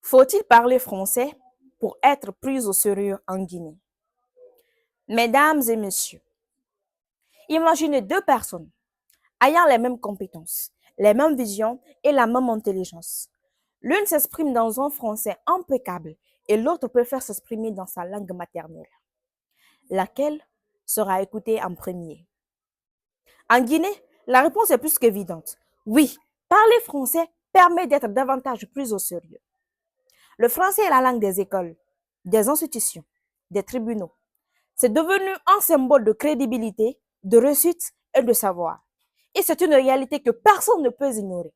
Faut-il parler français pour être pris au sérieux en Guinée? Mesdames et messieurs, imaginez deux personnes ayant les mêmes compétences, les mêmes visions et la même intelligence. L'une s'exprime dans un français impeccable et l'autre préfère s'exprimer dans sa langue maternelle. Laquelle sera écoutée en premier? En Guinée, la réponse est plus qu'évidente. Oui, parler français permet d'être davantage pris au sérieux. Le français est la langue des écoles, des institutions, des tribunaux. C'est devenu un symbole de crédibilité, de réussite et de savoir. Et c'est une réalité que personne ne peut ignorer.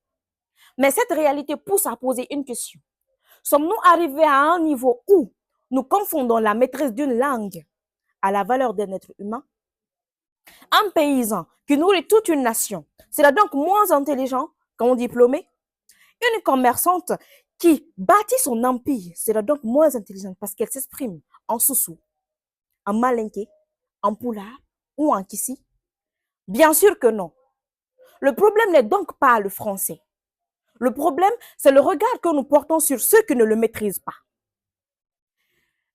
Mais cette réalité pousse à poser une question. Sommes-nous arrivés à un niveau où nous confondons la maîtrise d'une langue à la valeur d'un être humain? Un paysan qui nourrit toute une nation sera donc moins intelligent qu'un diplômé? Une commerçante qui bâtit son empire sera donc moins intelligente parce qu'elle s'exprime en soussou, en malinké, en poulard ou en kissi? Bien sûr que non. Le problème n'est donc pas le français. Le problème, c'est le regard que nous portons sur ceux qui ne le maîtrisent pas.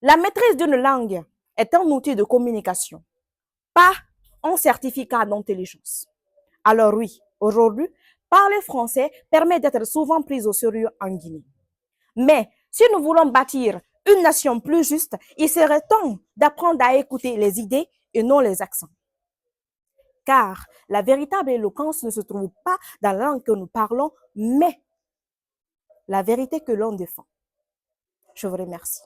La maîtrise d'une langue est un outil de communication, pas un certificat d'intelligence. Alors oui, aujourd'hui, parler français permet d'être souvent pris au sérieux en Guinée. Mais si nous voulons bâtir une nation plus juste, il serait temps d'apprendre à écouter les idées et non les accents. Car la véritable éloquence ne se trouve pas dans la langue que nous parlons, mais la vérité que l'on défend. Je vous remercie.